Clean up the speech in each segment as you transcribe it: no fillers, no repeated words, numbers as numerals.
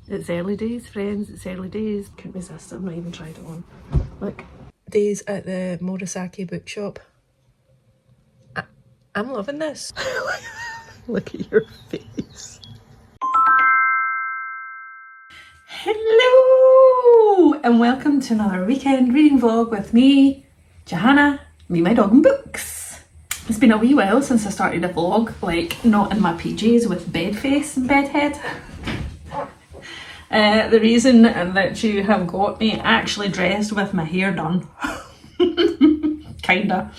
It's early days, friends, it's early days. Couldn't resist, I've not even tried it on. Look, days at the Morisaki bookshop. I'm loving this. Look at your face. Hello! And welcome to another weekend reading vlog with me, Johanna, me, my dog and books. It's been a wee while since I started a vlog, like not in my PJs with bed face and bed head. The reason that you have got me actually dressed with my hair done, kinda,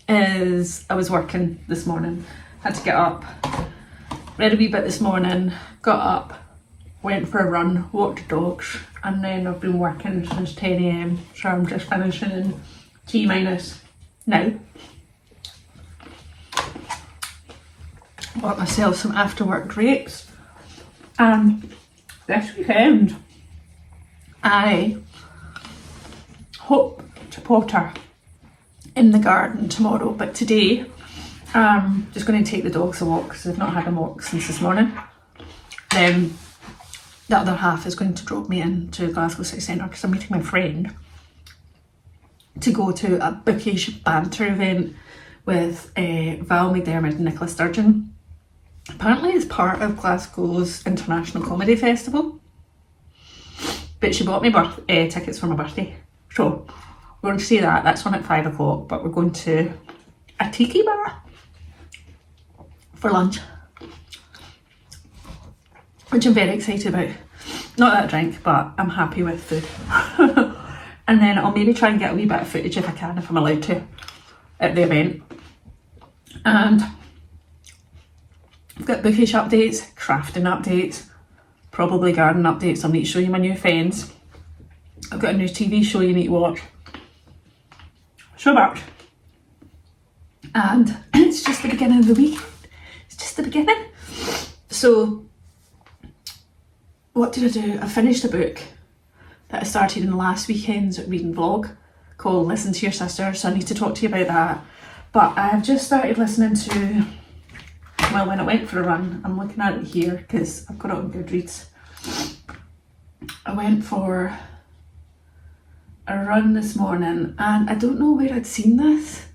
is I was working this morning. Had to get up, read a wee bit this morning, got up, went for a run, walked the dogs, and then I've been working since 10 AM, so I'm just finishing in T minus now. Bought myself some after work grapes, and this weekend I hope to potter in the garden tomorrow, but today I'm just going to take the dogs a walk because I've not had a walk since this morning. Then the other half is going to drop me into Glasgow City Centre because I'm meeting my friend to go to a bookish banter event with Val McDermid and Nicola Sturgeon. Apparently it's part of Glasgow's International Comedy Festival, but she bought me tickets for my birthday, so we're going to see that. That's on at 5 o'clock, but we're going to a tiki bar for lunch, which I'm very excited about. Not that I drink, but I'm happy with food. And then I'll maybe try and get a wee bit of footage if I can, if I'm allowed to, at the event. And I've got bookish updates, crafting updates, probably garden updates. I need to show you my new fence. I've got a new TV show you need to watch. So much. And it's just the beginning of the week. It's just the beginning. So, what did I do? I finished a book that I started in the last weekend's reading vlog called Listen to Your Sister, so I need to talk to you about that. But I've just started listening to, well, when I went for a run, I'm looking at it here because I've got it on Goodreads. I went for a run this morning and I don't know where I'd seen this.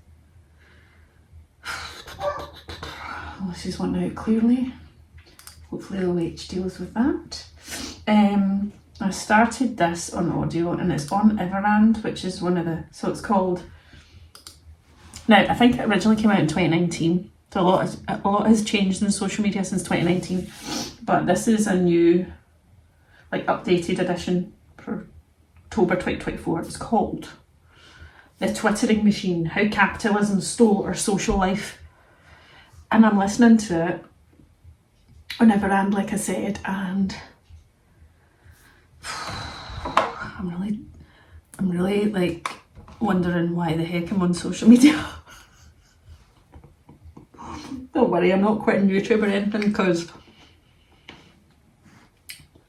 Well, this is one out clearly. Hopefully the H deals with that. I started this on audio and it's on Everand, which is one of the, so it's called, now I think it originally came out in 2019, so a lot has changed in social media since 2019, but this is a new, like, updated edition for October 2024. It's called The Twittering Machine, How Capitalism Stole Our Social Life, and I'm listening to it on Everand, like I said, and I'm really like wondering why the heck I'm on social media. Don't worry, I'm not quitting YouTube or anything, because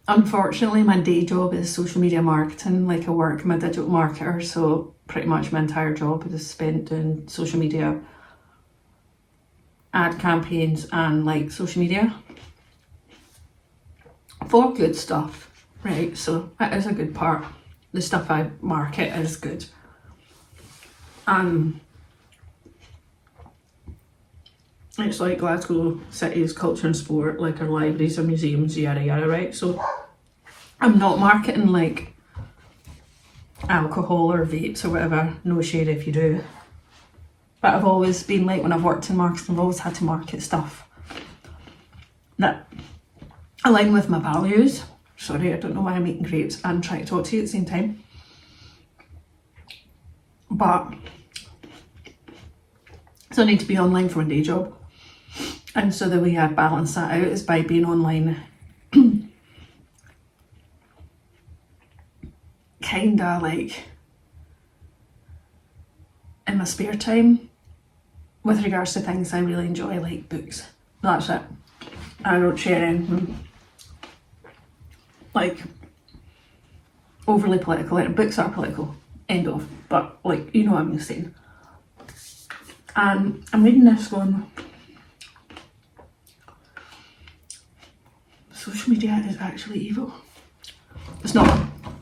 unfortunately my day job is social media marketing. Like, I work, I'm a digital marketer, so pretty much my entire job is spent doing social media, ad campaigns and like social media for good stuff, right? So that is a good part. The stuff I market is good. It's like Glasgow City's culture and sport, like our libraries, our museums, yada yada, right? So I'm not marketing like alcohol or vapes or whatever, no shade if you do. But I've always been like, when I've worked in marketing, I've always had to market stuff that align with my values. Sorry, I don't know why I'm eating grapes and trying to talk to you at the same time. But, so I need to be online for a day job. And so the way I balance that out is by being online kinda like in my spare time with regards to things I really enjoy, like books. That's it. I don't share anything like overly political. Like, books are political, end of, but like, you know what I'm saying. And I'm reading this one. Social media is actually evil.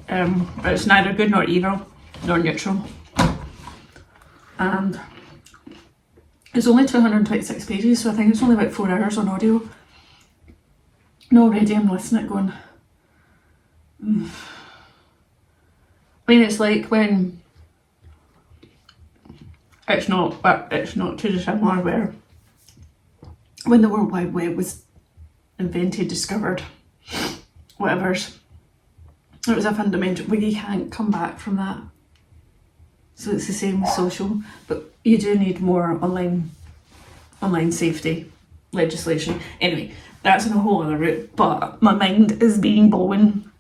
but it's neither good nor evil nor neutral, and it's only 226 pages, so I think it's only about 4 hours on audio. And already I'm listening to it going, I mean, it's like when it's not too dissimilar where when the World Wide Web was invented, discovered, whatever's, it was a fundamental, but you can't come back from that. So it's the same with social, but you do need more online safety legislation. Anyway, that's on a whole other route, but my mind is being blown.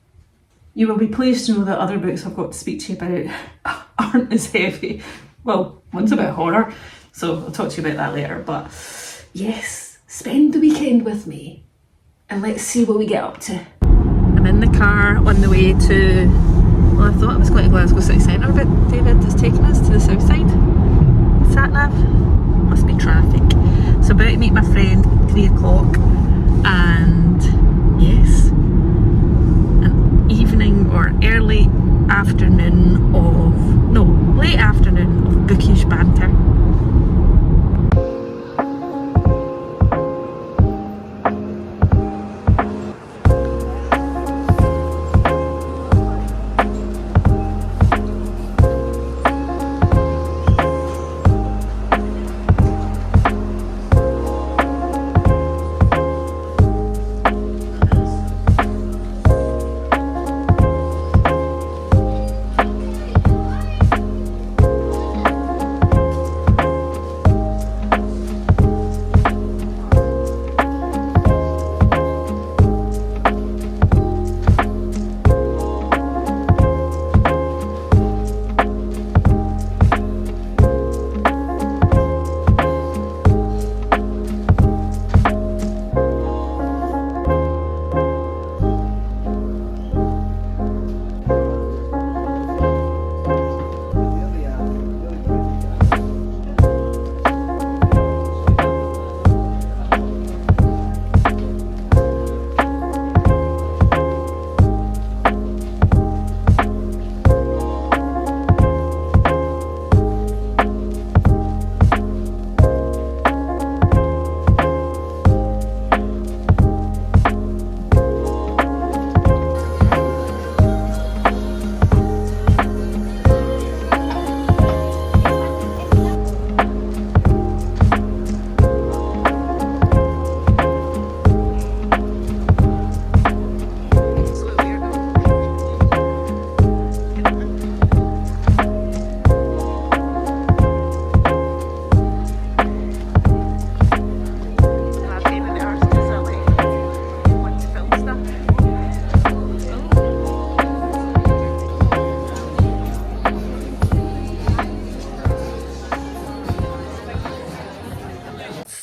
You will be pleased to know that other books I've got to speak to you about aren't as heavy. Well, one's about horror, so I'll talk to you about that later, but yes, spend the weekend with me and let's see what we get up to. I'm in the car on the way to, well, I thought I was going to Glasgow City Centre, but David is taking us to the south side. Sat nav, must be traffic. So about to meet my friend at 3 o'clock, and yes, an evening or early afternoon of, no, late afternoon of bookish banter.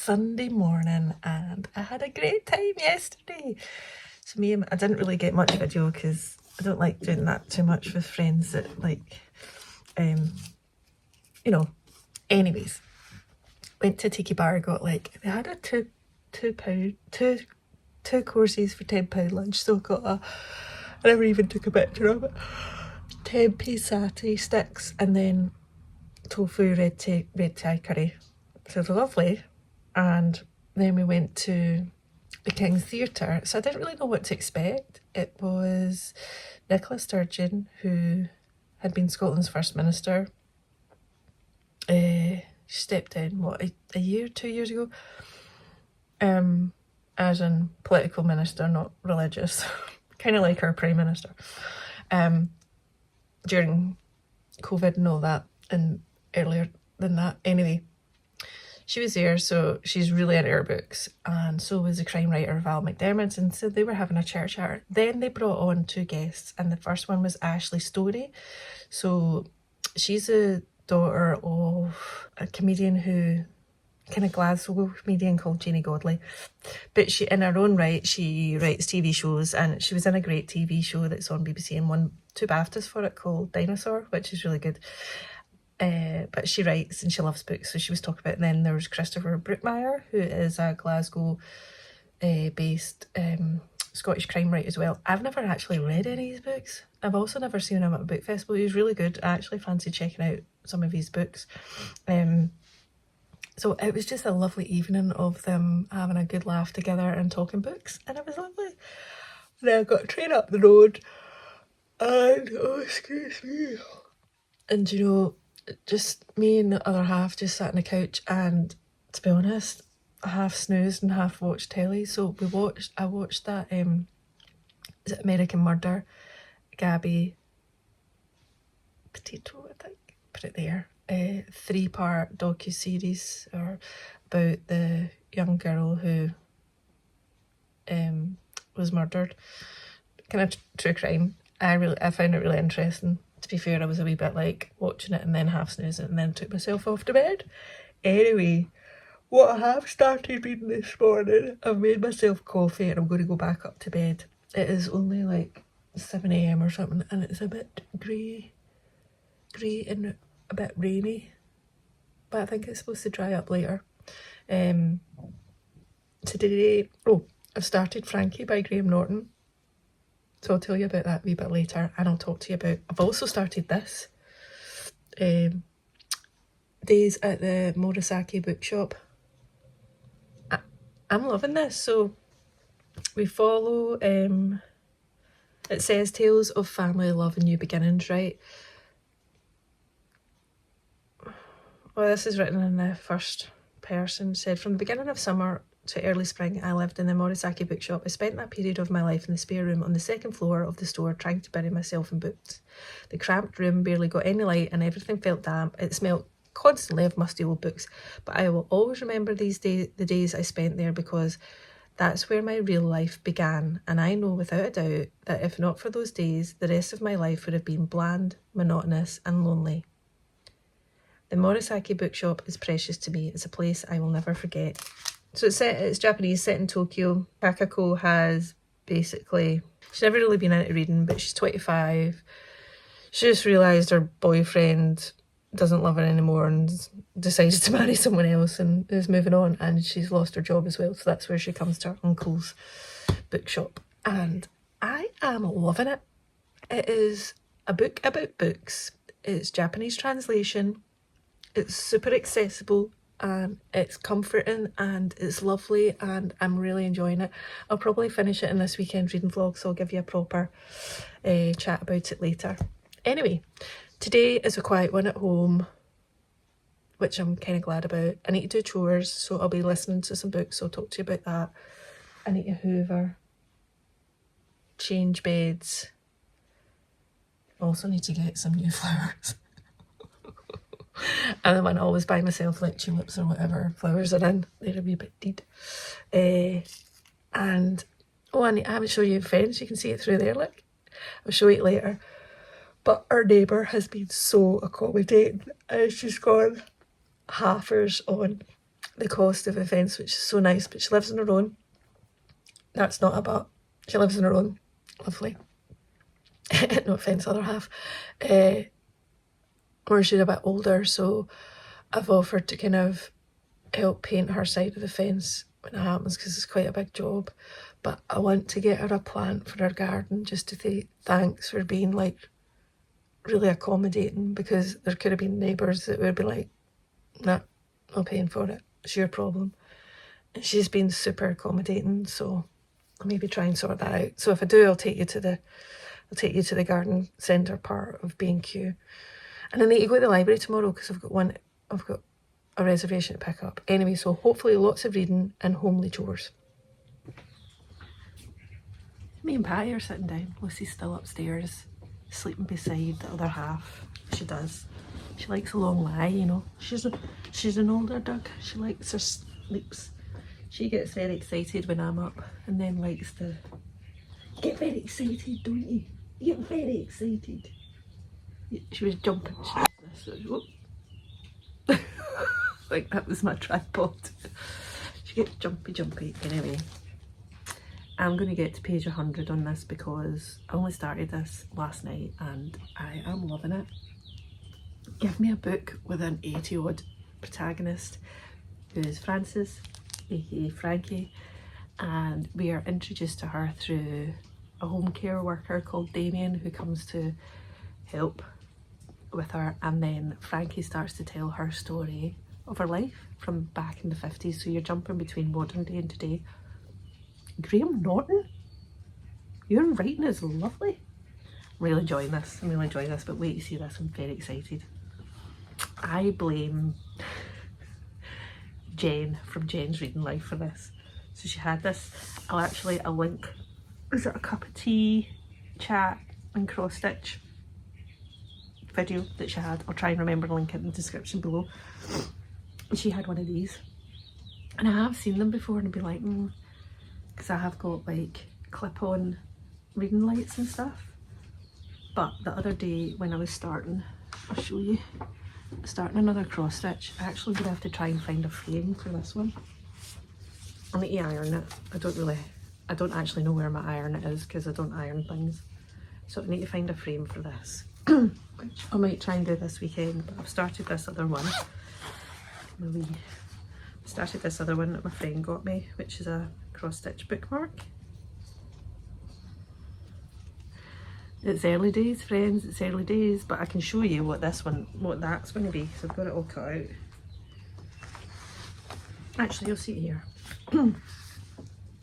Sunday morning and I had a great time yesterday. So I didn't really get much video because I don't like doing that too much with friends that like, you know, anyways. Went to Tiki Bar, got like, they had a two courses for £10 lunch, so I got I never even took a picture of it, 10p satay sticks and then tofu red Thai curry. So it was lovely. And then we went to the King's Theatre. So I didn't really know what to expect. It was Nicola Sturgeon, who had been Scotland's First Minister. She stepped in, what, a year, 2 years ago? As in political minister, not religious. Kind of like our Prime Minister. During COVID and all that, and earlier than that. Anyway, she was there, so she's really into her books, and so was the crime writer Val McDermott, and so they were having a chat. Then they brought on 2 guests, and the first one was Ashley Storey. So she's a daughter of a comedian kind of Glasgow comedian called Janie Godley, but she, in her own right, she writes TV shows, and she was in a great TV show that's on BBC and won 2 BAFTAs for it called Dinosaur, which is really good. But she writes and she loves books, so she was talking about it. And then there was Christopher Brookmeyer, who is a Glasgow based Scottish crime writer as well. I've never actually read any of his books. I've also never seen him at a book festival. He was really good. I actually fancied checking out some of his books. So it was just a lovely evening of them having a good laugh together and talking books, and it was lovely. Then I got a train up the road, and oh, excuse me. And you know, just me and the other half just sat on the couch, and to be honest, I half snoozed and half watched telly. So I watched that is it American Murder? Gabby, Petito, I think, put it there. 3-part docu-series about the young girl who was murdered. Kind of true crime. I found it really interesting. To be fair, I was a wee bit like watching it and then half snoozing and then took myself off to bed. Anyway, what I have started reading this morning, I've made myself coffee and I'm going to go back up to bed. It is only like 7 AM or something, and it's a bit grey and a bit rainy, but I think it's supposed to dry up later. Today, I've started Frankie by Graeme Norton, so I'll tell you about that a wee bit later, and I'll talk to you about, I've also started this, Days at the Morisaki Bookshop. I'm loving this. So we follow, it says Tales of Family, Love and New Beginnings, right? Well, this is written in the first person. It said, from the beginning of summer to early spring, I lived in the Morisaki bookshop. I spent that period of my life in the spare room on the second floor of the store, trying to bury myself in books. The cramped room barely got any light and everything felt damp. It smelled constantly of musty old books, but I will always remember the days I spent there, because that's where my real life began, and I know without a doubt that if not for those days, the rest of my life would have been bland, monotonous and lonely. The Morisaki bookshop is precious to me. It's a place I will never forget. So it's Japanese, set in Tokyo. Takako has basically, she's never really been into reading, but she's 25. She just realised her boyfriend doesn't love her anymore and decided to marry someone else and is moving on, and she's lost her job as well, so that's where she comes to her uncle's bookshop, and I am loving it. It is a book about books. It's Japanese translation. It's super accessible and it's comforting and it's lovely, and I'm really enjoying it. I'll probably finish it in this weekend reading vlog, so I'll give you a proper chat about it later. Anyway, today is a quiet one at home, which I'm kind of glad about. I need to do chores, so I'll be listening to some books, so I'll talk to you about that. I need to hoover, change beds. I also need to get some new flowers. And then I always buy myself like tulips or whatever flowers are in. They're a wee bit deed. And I haven't shown you friends. You can see it through there, look. I'll show you it later. But our neighbour has been so accommodating. She's gone halfers on the cost of events, which is so nice. But she lives on her own. That's not a but. She lives on her own. Lovely. No offence, other half. Or she's a bit older, so I've offered to kind of help paint her side of the fence when it happens, because it's quite a big job. But I want to get her a plant for her garden, just to say thanks for being like really accommodating, because there could have been neighbours that would be like, nah, not paying for it, it's your problem. And she's been super accommodating, so I'll maybe try and sort that out. So if I do, I'll take you to the garden centre part of B&Q. And I need to go to the library tomorrow because I've got a reservation to pick up. Anyway, so hopefully lots of reading and homely chores. Me and Patty are sitting down. Lucy's still upstairs, sleeping beside the other half. She does. She likes a long lie, you know. She's an older duck. She likes her sleeps. She gets very excited when I'm up, and then likes to get very excited, don't you? You get very excited. She was jumping. Like that was my tripod. She gets jumpy. Anyway, I'm going to get to page 100 on this because I only started this last night and I am loving it. Give me a book with an 80-odd protagonist who is Francis, aka Frankie, and we are introduced to her through a home care worker called Damien, who comes to help with her, and then Frankie starts to tell her story of her life from back in the 50s, so you're jumping between modern day and today. Graeme Norton, your writing is lovely. I'm really enjoying this, but wait to see this, I'm very excited. I blame Jen from Jen's Reading Life for this. So she had this, I'll link, is it a cup of tea, chat and cross stitch video that she had. I'll try and remember to link it in the description below. And she had one of these, and I have seen them before and I'd be like, because I have got like clip-on reading lights and stuff. But the other day when I was starting, I'll show you, starting another cross stitch, I actually would have to try and find a frame for this one. I need to iron it. I don't actually know where my iron is because I don't iron things. So I need to find a frame for this, which I might try and do this weekend, but I've started this other one. Started this other one that my friend got me, which is a cross stitch bookmark. It's early days, friends, it's early days, but I can show you what that's going to be, so I've got it all cut out. Actually, you'll see it here.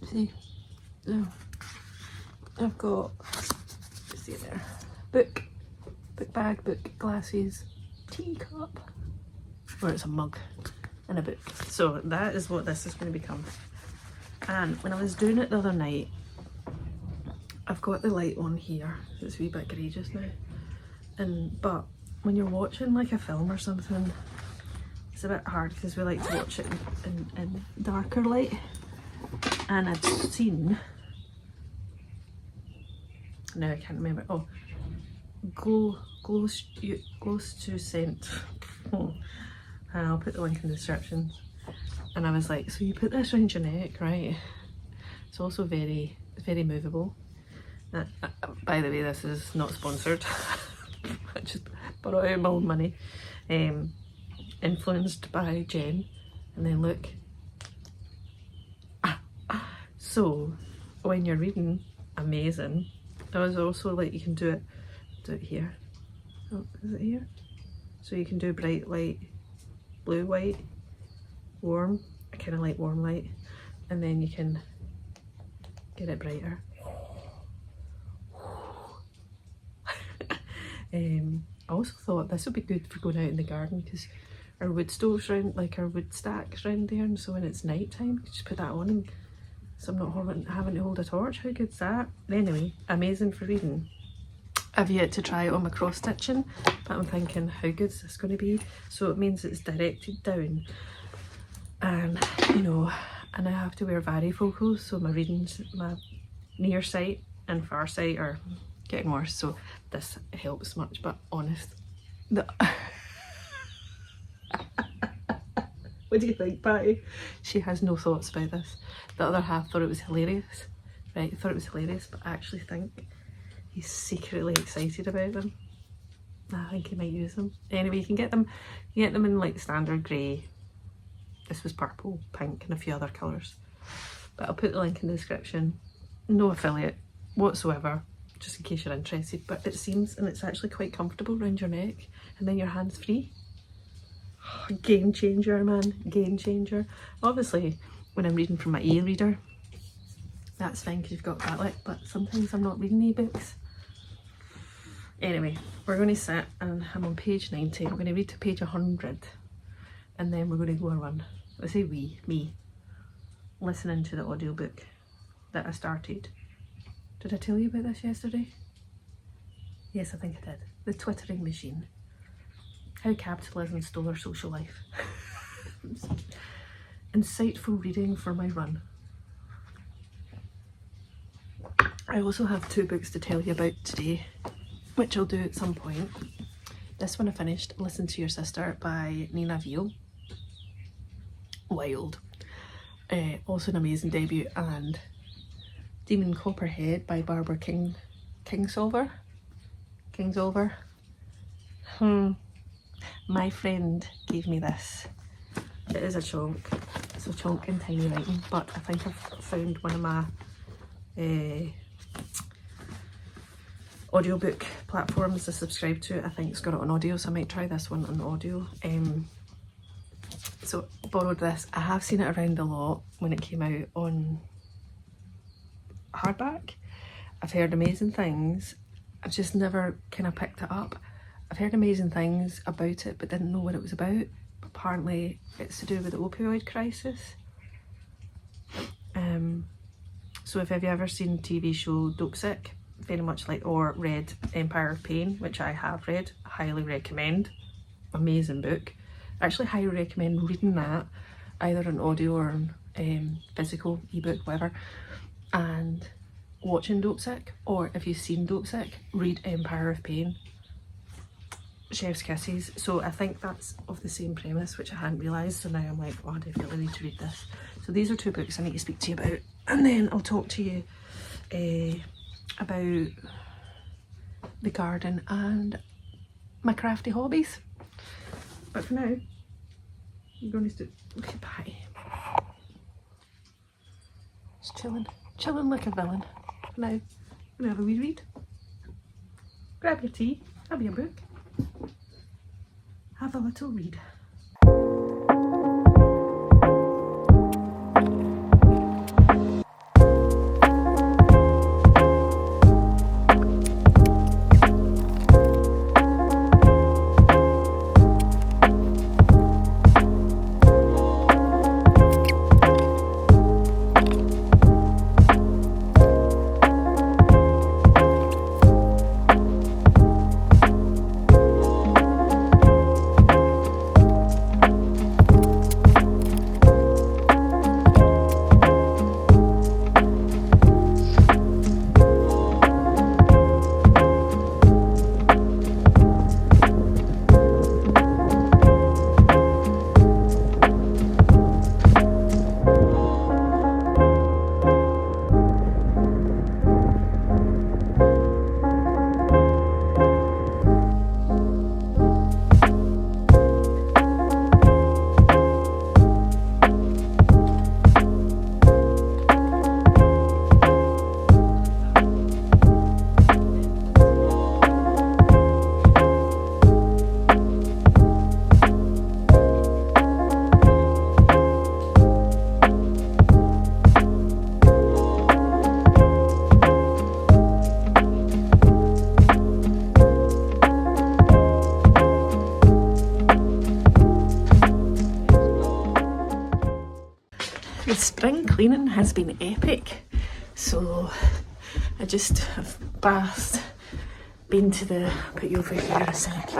See? No. I've got, see it there, book bag, book, glasses, teacup, or it's a mug and a book. So that is what this is going to become. And when I was doing it the other night, I've got the light on here, so it's a wee bit grey just now. But when you're watching like a film or something, it's a bit hard because we like to watch it in darker light. And I'd seen, now I can't remember, oh, glows to scent. And I'll put the link in the description. And I was like, so you put this around your neck, right? It's also very, very movable. By the way, this is not sponsored. I just borrowed out my own money. Influenced by Jen. And then look. So when you're reading, amazing. There's also like, you can do it here. Oh, is it here? So you can do bright light, blue, white, warm. I kind of like warm light. And then you can get it brighter. I also thought this would be good for going out in the garden because our wood stoves round, like our wood stacks round there, and so when it's night time, you just put that on, and so I'm not having to hold a torch. How good's that? Anyway, amazing for reading. I've yet to try it on my cross stitching, but I'm thinking, how good's this going to be? So it means it's directed down, and you know, and I have to wear varifocals, so my readings, my near sight and far sight are getting worse, so this helps much. But honest, what do you think, Patty? She has no thoughts about this. The other half thought it was hilarious, right? Thought it was hilarious, but I actually think he's secretly excited about them. I think he might use them. Anyway, you can get them in like standard grey. This was purple, pink, and a few other colours. But I'll put the link in the description. No affiliate whatsoever, just in case you're interested. But it seems, and it's actually quite comfortable around your neck, and then your hands free. Game changer, man, game changer. Obviously, when I'm reading from my e-reader, that's fine because you've got backlit, but sometimes I'm not reading e-books. Anyway, we're going to sit, and I'm on page 90. I'm going to read to page 100, and then we're going to go a run. I say me, listening to the audiobook that I started. Did I tell you about this yesterday? Yes, I think I did. The Twittering Machine. How capitalism stole our social life. Insightful reading for my run. I also have 2 books to tell you about today, which I'll do at some point. This one I finished, Listen to Your Sister by Neena Viel. Wild. Also an amazing debut. And Demon Copperhead by Barbara Kingsolver. My friend gave me this. It is a chunk. so chunk and tiny writing, but I think I've found one of my audiobook platforms to subscribe to. I think it's got it on audio, so I might try this one on audio. So borrowed this. I have seen it around a lot when it came out on hardback. I've heard amazing things. I've just never kind of picked it up. I've heard amazing things about it but didn't know what it was about. Apparently it's to do with the opioid crisis. So if have you ever seen the TV show Dope Sick, very much like, or read Empire of Pain, which I have read, highly recommend. Amazing book. I actually highly recommend reading that, either on audio or on physical, ebook, whatever, and watching Dope Sick, or if you've seen Dope Sick, read Empire of Pain. Chef's kisses. So I think that's of the same premise, which I hadn't realised, so now I'm like, oh, I definitely need to read this. So these are 2 books I need to speak to you about, and then I'll talk to you about the garden and my crafty hobbies. But for now, I'm going to okay, bye. Just chilling like a villain. For now, I'm going to have a wee read. Grab your tea, have your book, have a little read. The spring cleaning has been epic, so I just have bathed, been to the, put you over here a sec,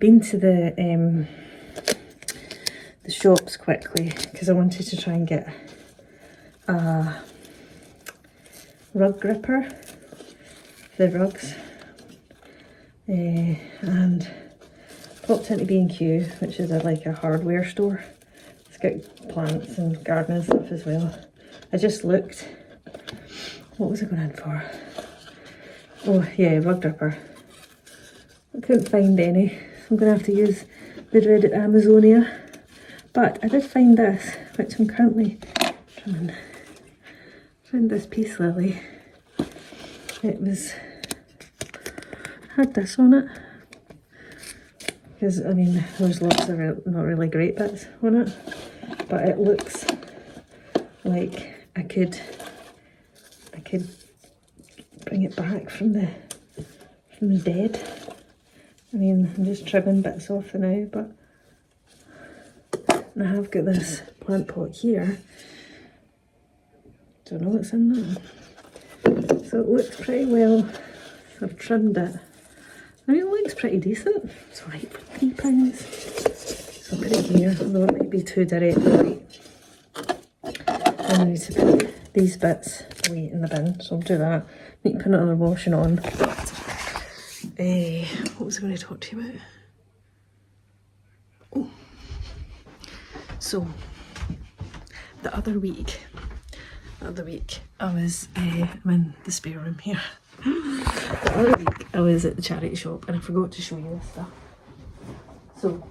been to the shops quickly because I wanted to try and get a rug gripper for the rugs, and popped into B&Q, which is like a hardware store. It's got plants and gardening stuff as well. I just looked. What was I going in for? Oh yeah, rug gripper. I couldn't find any, so I'm going to have to use the dreaded Amazonia. But I did find this, which I'm currently trying. Found this peace lily. It had this on it. Because, I mean, there's lots of not really great bits on it, but it looks like I could bring it back from the dead. I mean, I'm just trimming bits off for now, but and I have got this plant pot here. Don't know what's in that. So it looks pretty well. I've trimmed it. I mean, it looks pretty decent. It's alright for £3. So I'll put it here, although it might be too direct light. I need to put these bits away in the bin, so I'll do that. Need to put another washing on. What was I going to talk to you about? Oh. So, the other week, I was, I'm in the spare room here. The other week I was at the charity shop and I forgot to show you this stuff. So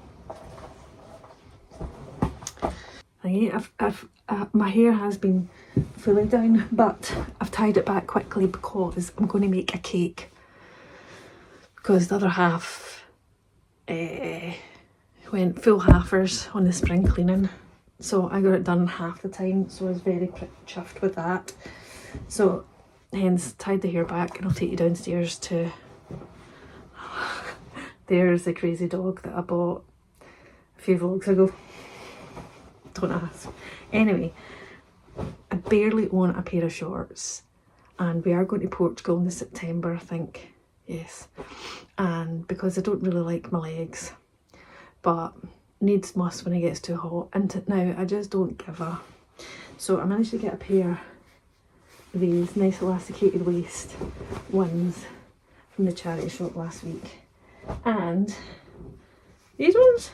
thingy. My hair has been fully down, but I've tied it back quickly because I'm going to make a cake. Because the other half went full halfers on the spring cleaning. So I got it done half the time, so I was very chuffed with that. So hence tied the hair back, and I'll take you downstairs to... There's the crazy dog that I bought a few vlogs ago. Don't ask. Anyway, I barely own a pair of shorts, and we are going to Portugal in September, I think. Yes. And because I don't really like my legs, but needs must when it gets too hot. And now I just don't give a... So I managed to get a pair of these nice elasticated waist ones from the charity shop last week. And these ones,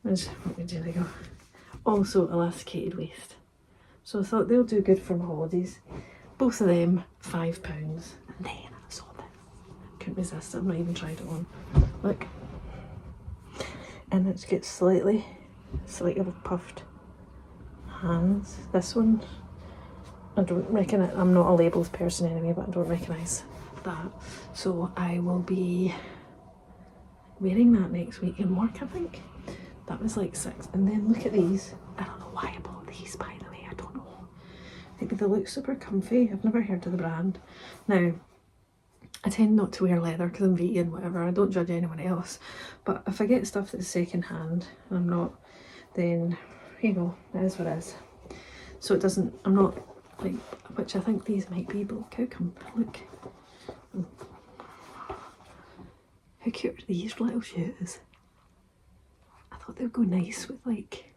where did they go? Also elasticated waist. So I thought they'll do good for my holidays. Both of them £5. And then I saw this. Couldn't resist it. I've not even tried it on. Look. And it's got slightly puffed hands. This one, I don't reckon it. I'm not a labels person anyway, but I don't recognise that. So I will be wearing that next week in work, I think. That was like £6. And then look at these. I don't know why I bought these, by the way. I don't know. I think they look super comfy. I've never heard of the brand. Now, I tend not to wear leather because I'm vegan, whatever. I don't judge anyone else. But if I get stuff that's second hand and I'm not, then, you know, it is what it is. So it doesn't, I'm not like, which I think these might be, but look how look. How cute are these little shoes? I thought they would go nice with like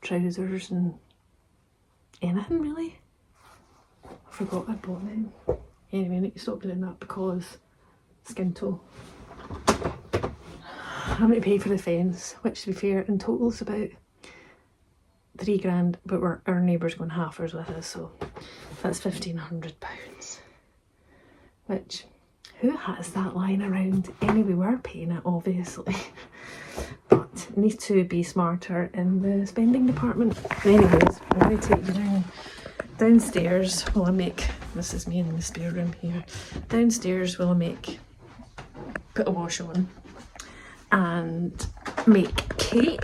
trousers and anything really. I forgot I bought them. Anyway, I need to stop doing that because skin toe. I'm going to pay for the fence, which to be fair in total is about £3, but our neighbour's going halfers with us, so that's £1,500. Which, who has that lying around? Anyway, we're paying it obviously. But need to be smarter in the spending department. Anyways, I'm going to take you downstairs while I make, this is me in the spare room here. Downstairs while I put a wash on and make cake.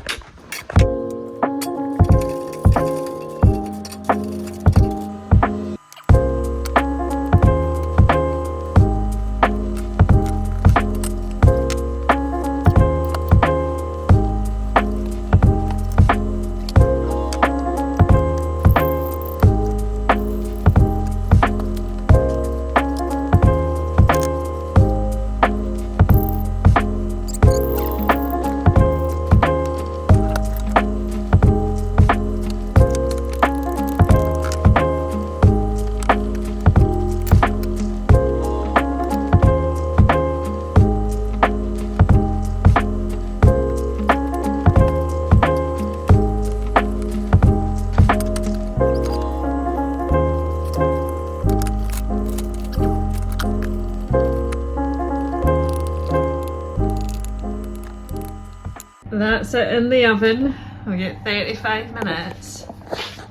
That's it in the oven. We get 35 minutes,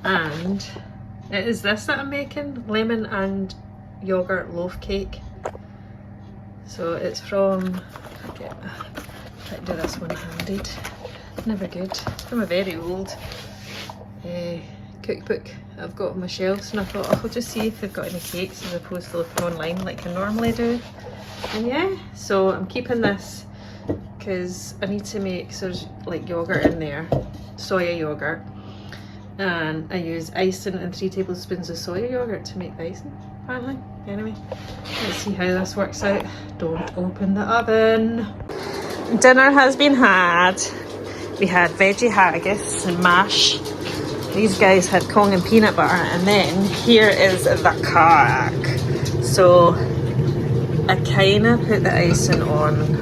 and it is this that I'm making, lemon and yogurt loaf cake. So it's from, try to do this one handed, never good, from a very old cookbook I've got on my shelves, and I thought I'll just see if they've got any cakes as opposed to looking online like I normally do. And yeah, so I'm keeping this because I need to make, so there's like yogurt in there, soya yogurt, and I use icing and 3 tablespoons of soya yogurt to make the icing, apparently. Anyway, let's see how this works out. Don't open the oven. Dinner has been had. We had veggie haggis and mash. These guys had Kong and peanut butter, and then here is the cake. So I kind of put the icing on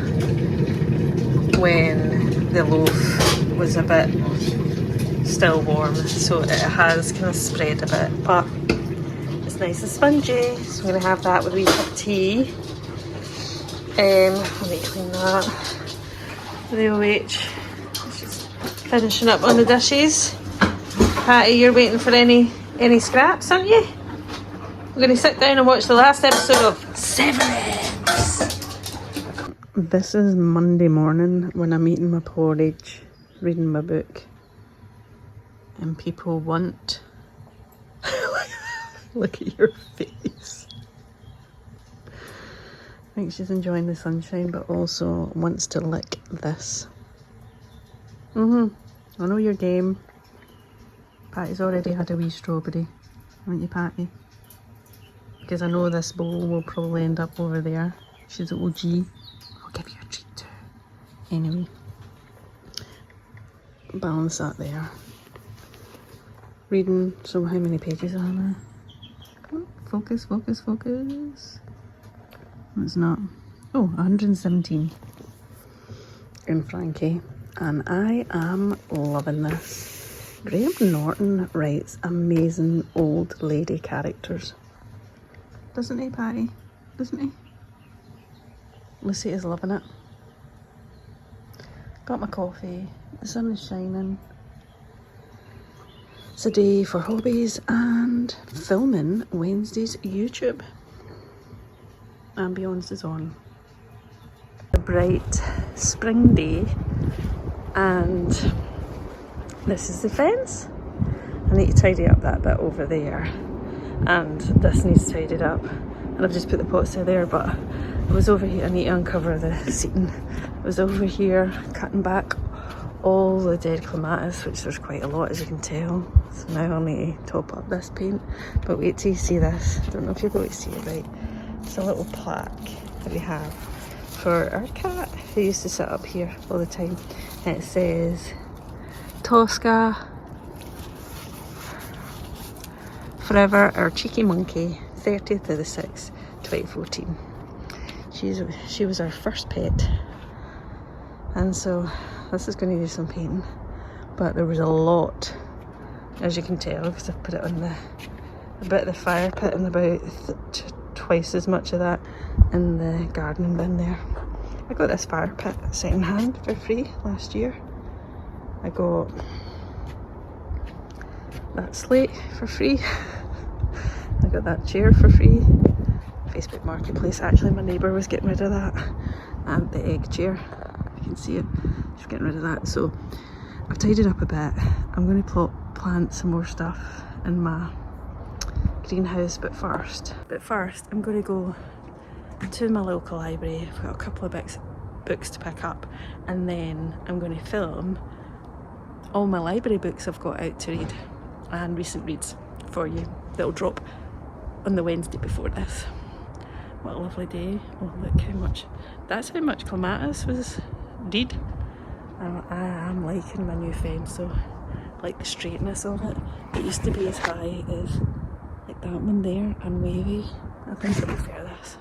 when the loaf was a bit still warm, so it has kind of spread a bit, but it's nice and spongy. So I'm going to have that with a wee cup of tea. Let me clean that. The OH, let's just Finishing up on the dishes. Patty, you're waiting for any scraps, aren't you? We're going to sit down and watch the last episode of Severance. This is Monday morning when I'm eating my porridge, reading my book, and people want... Look at your face. I think she's enjoying the sunshine, but also wants to lick this. I know your game. Patty's already had a wee strawberry, haven't you, Patty? Because I know this bowl will probably end up over there. She's an OG. I'll give you a treat too. Anyway, balance that there. Reading, so how many pages are there? Come on, focus, focus, focus. It's not. Oh, 117 in Frankie. And I am loving this. Graeme Norton writes amazing old lady characters. Doesn't he, Patty? Doesn't he? Lucy is loving it. Got my coffee. The sun is shining. It's a day for hobbies and filming Wednesday's YouTube. Ambience is on. A bright spring day, and this is the fence. I need to tidy up that bit over there, and this needs tidied up, and I've just put the pots there, but I was over here. I need to uncover the seating. I was over here cutting back all the dead clematis, which there's quite a lot, as you can tell. So now I'll need to top up this paint, but wait till you see this. I don't know if you're going to see it right. It's a little plaque that we have for our cat who used to sit up here all the time, and it says Tosca forever, our cheeky monkey, 30th of the 6th 2014. She was our first pet, and so this is going to do some painting, but there was a lot, as you can tell, because I've put it on a bit of the fire pit and about twice as much of that in the gardening bin there. I got this fire pit second hand for free last year. I got that slate for free. I got that chair for free. Facebook Marketplace. Actually, my neighbour was getting rid of that, and the egg chair. You can see it. She's getting rid of that. So I've tidied up a bit. I'm going to plant some more stuff in my greenhouse, but first I'm going to go to my local library. I've got a couple of books to pick up, and then I'm going to film all my library books I've got out to read and recent reads for you. That'll drop on the Wednesday before this. What a lovely day. Oh, look how much, that's how much clematis was read. I am liking my new fence, so I like the straightness of it. It used to be as high as like that one there and wavy. I think it'll be fair this.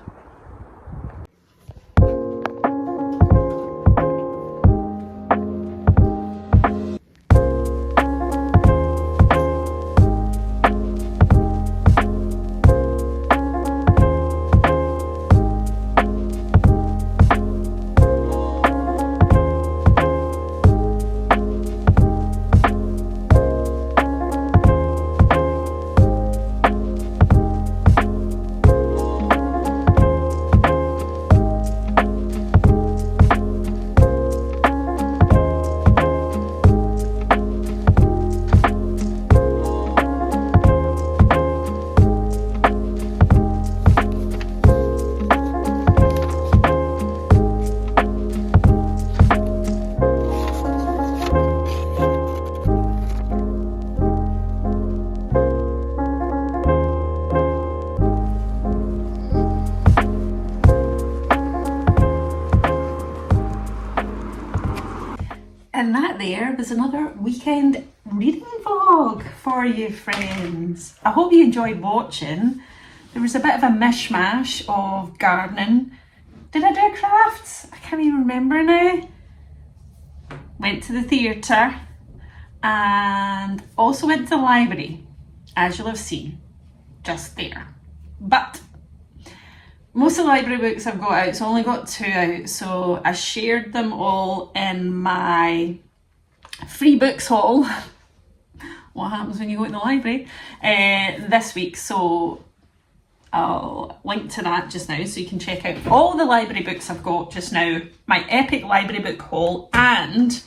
And that there was another weekend reading vlog for you, friends. I hope you enjoyed watching. There was a bit of a mishmash of gardening. Did I do crafts? I can't even remember now. Went to the theatre and also went to the library, as you'll have seen, just there. But most of the library books I've got out, so I only got 2 out, so I shared them all in my free books haul. What happens when you go to the library this week, so I'll link to that just now so you can check out all the library books I've got just now, my epic library book haul. And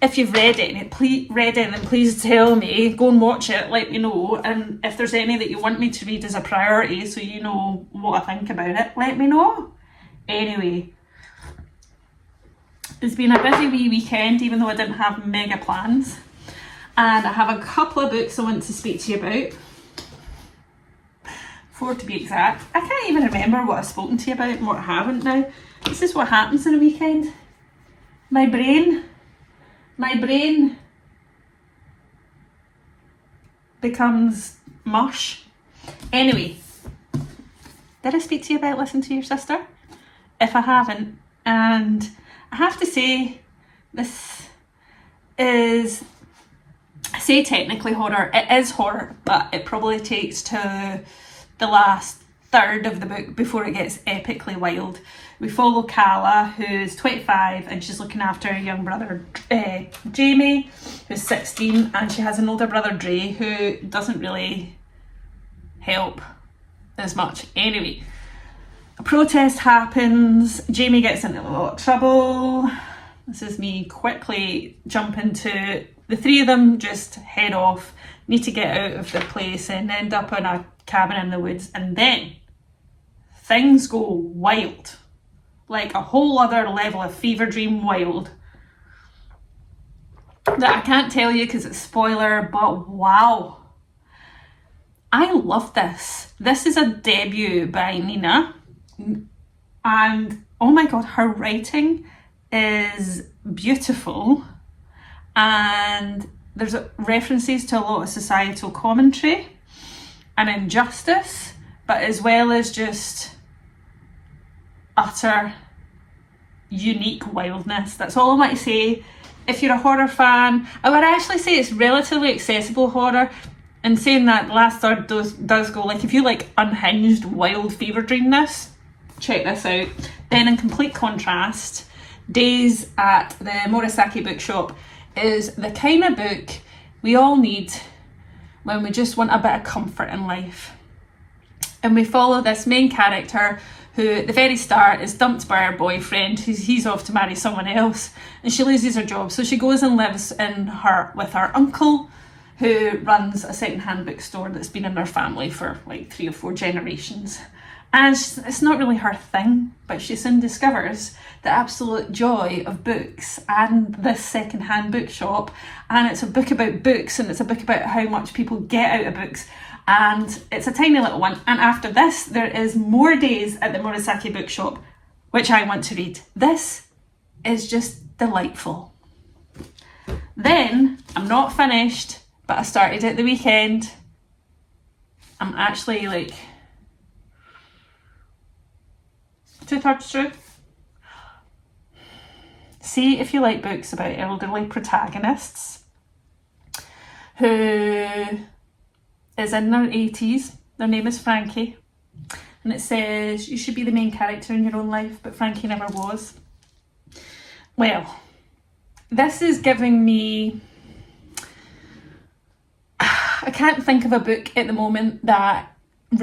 if you've read it, then please tell me, go and watch it, let me know, and if there's any that you want me to read as a priority so you know what I think about it, let me know. Anyway, it's been a busy wee weekend, even though I didn't have mega plans. And I have a couple of books I want to speak to you about. 4 to be exact. I can't even remember what I've spoken to you about and what I haven't now. This is what happens in a weekend. My brain becomes mush. Anyway, did I speak to you about Listen to Your Sister? If I haven't, and I have to say, this is, I say technically horror, it is horror, but it probably takes to the last third of the book before it gets epically wild. We follow Calla, who's 25, and she's looking after her young brother Jamie, who's 16, and she has an older brother Dre, who doesn't really help as much. Anyway, a protest happens, Jamie gets into a lot of trouble. This is me quickly jumping to the three of them just head off, need to get out of the place and end up in a cabin in the woods, and then things go wild, like a whole other level of fever dream wild that I can't tell you because it's spoiler, but wow, I love this. This is a debut by Neena, and oh my god, her writing is beautiful, and there's references to a lot of societal commentary and injustice, but as well as just utter unique wildness. That's all I want to say. If you're a horror fan, I would actually say it's relatively accessible horror, and saying that last third does go, like, if you like unhinged wild fever dreamness, check this out. Then in complete contrast, Days at the Morisaki Bookshop is the kind of book we all need when we just want a bit of comfort in life. And we follow this main character who at the very start is dumped by her boyfriend. He's off to marry someone else, and she loses her job, so she goes and lives with her uncle, who runs a second-hand bookstore that's been in their family for like 3 or 4 generations. And it's not really her thing, but she soon discovers the absolute joy of books and this second-hand bookshop. And it's a book about books, and it's a book about how much people get out of books. And it's a tiny little one. And after this, there is more Days at the Morisaki Bookshop, which I want to read. This is just delightful. Then, I'm not finished, but I started at the weekend. I'm actually like 2/3 through. See if you like books about elderly protagonists who is in their 80s. Their name is Frankie, and it says you should be the main character in your own life, but Frankie never was. Well, this is giving me, I can't think of a book at the moment that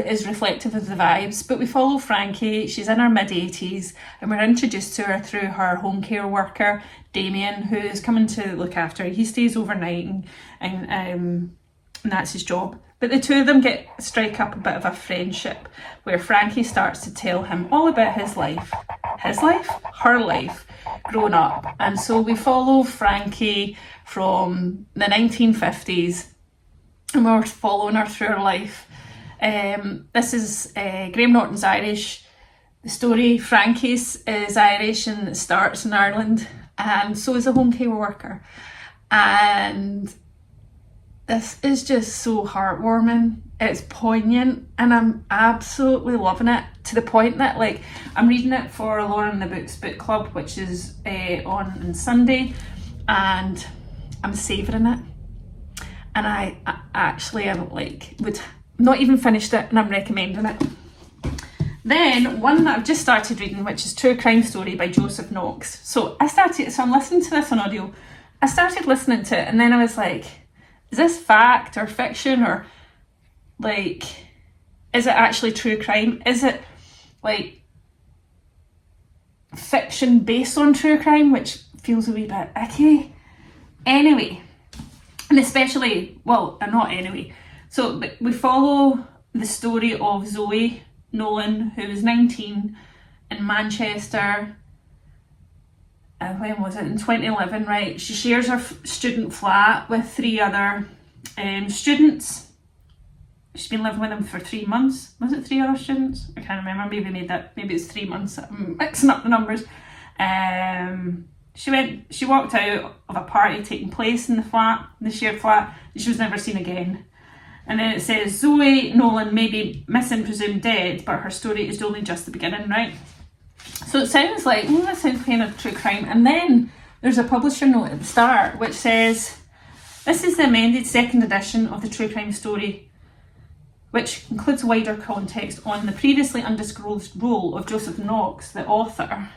is reflective of the vibes, but we follow Frankie. She's in her mid-80s, and we're introduced to her through her home care worker Damien, who is coming to look after her. He stays overnight, and that's his job. But the two of them strike up a bit of a friendship, where Frankie starts to tell him all about her life growing up. And so we follow Frankie from the 1950s, and we're following her through her life. This is Graeme Norton's Irish. The story, Frankie's, is Irish, and it starts in Ireland, and so is a home care worker. And this is just so heartwarming. It's poignant, and I'm absolutely loving it, to the point that, like, I'm reading it for Lauren and the Books book club, which is on Sunday, and I'm savouring it. And I actually am would not even finished it, and I'm recommending it. Then one that I've just started reading, which is True Crime Story by Joseph Knox. So I'm listening to this on audio I started listening to it, and then I was like, is this fact or fiction, or like, is it actually true crime? Is it like fiction based on true crime, which feels a wee bit icky? Anyway, and especially, well, not anyway. So we follow the story of Zoe Nolan, who was 19 in Manchester. When was it? In 2011, right? She shares her student flat with 3 other students. She's been living with them for 3 months. Was it 3 other students? I can't remember. Maybe it's 3 months. I'm mixing up the numbers. She walked out of a party taking place in the shared flat, and she was never seen again. And then it says Zoe Nolan may be missing, presumed dead, but her story is only just the beginning, right? So it sounds like, that sounds kind of true crime. And then there's a publisher note at the start which says, this is the amended 2nd edition of the true crime story, which includes wider context on the previously undisclosed role of Joseph Knox, the author,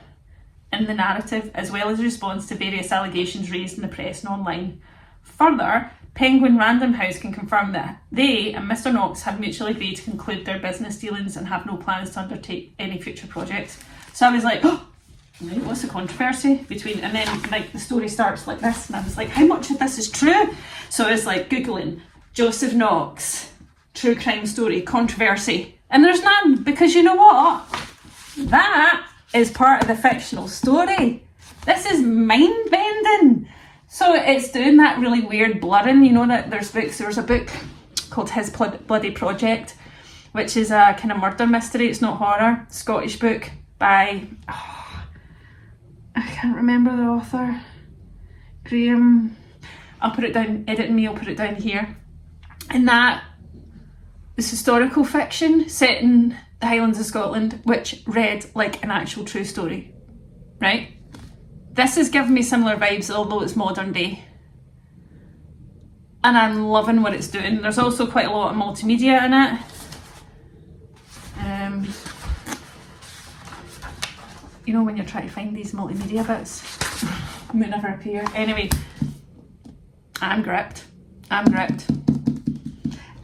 in the narrative, as well as a response to various allegations raised in the press and online. Further, Penguin Random House can confirm that they and Mr. Knox have mutually agreed to conclude their business dealings and have no plans to undertake any future projects. So I was like, oh, right, what's the controversy between? And then like the story starts like this, and I was like, how much of this is true? So I was like Googling Joseph Knox true crime story controversy, and there's none, because you know what? That is part of the fictional story. This is mind bending. So it's doing that really weird blurring, you know, that there's books. There's a book called His Bloody Project, which is a kind of murder mystery. It's not horror. Scottish book by, I can't remember the author. Graeme. I'll put it down, editing me, I'll put it down here. And that is historical fiction set in the Highlands of Scotland, which read like an actual true story, right? This is giving me similar vibes, although it's modern day. And I'm loving what it's doing. There's also quite a lot of multimedia in it. You know when you're trying to find these multimedia bits, they never appear. Anyway, I'm gripped.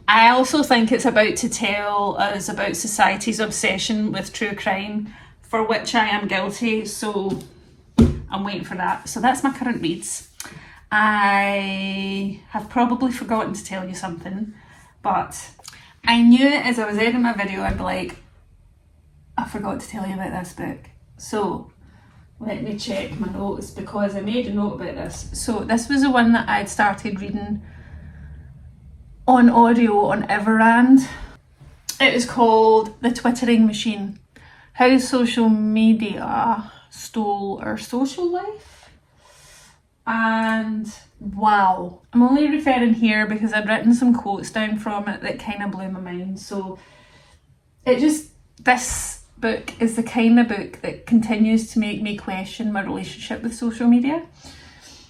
I also think it's about to tell us about society's obsession with true crime, for which I am guilty, so I'm waiting for that. So that's my current reads. I have probably forgotten to tell you something, but I knew as I was editing my video, I'd be like, I forgot to tell you about this book. So let me check my notes, because I made a note about this. So this was the one that I'd started reading on audio on Everand. It was called The Twittering Machine: How Social Media Stole Our Social Life. And wow, I'm only referring here because I'd written some quotes down from it that kind of blew my mind. So this book is the kind of book that continues to make me question my relationship with social media.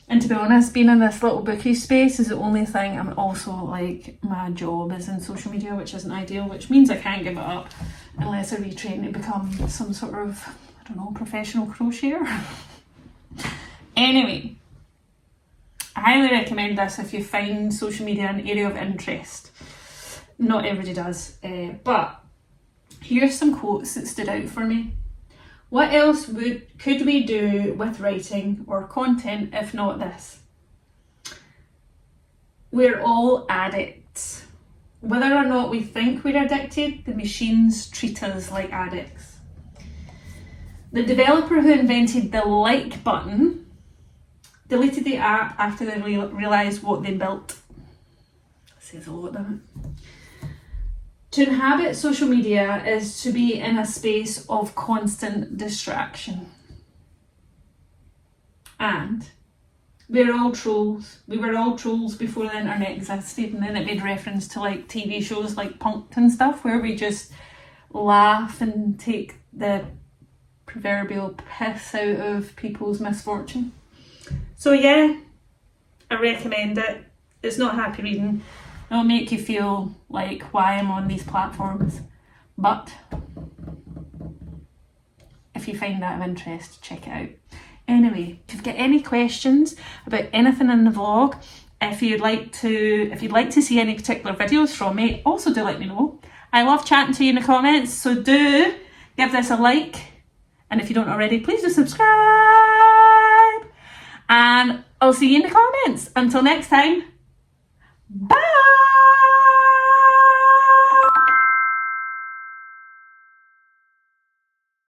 And to be honest, being in this little bookie space is the only thing. I'm also like, my job is in social media, which isn't ideal, which means I can't give it up unless I retrain to become some sort of, I don't know, professional crocheter. Anyway, I highly recommend this if you find social media an area of interest. Not everybody does, but here's some quotes that stood out for me. What else could we do with writing or content if not this? We're all addicts. Whether or not we think we're addicted, the machines treat us like addicts. The developer who invented the like button deleted the app after they realised what they built. That says a lot, doesn't it? To inhabit social media is to be in a space of constant distraction. And we're all trolls. We were all trolls before the internet existed, and then it made reference to like TV shows like Punk'd and stuff, where we just laugh and take the proverbial piss out of people's misfortune. So yeah, I recommend it. It's not happy reading. It'll make you feel like, why I'm on these platforms. But if you find that of interest, check it out. Anyway, if you've got any questions about anything in the vlog, if you'd like to see any particular videos from me, also do let me know. I love chatting to you in the comments, so do give this a like, and if you don't already, please do subscribe, and I'll see you in the comments. Until next time, bye.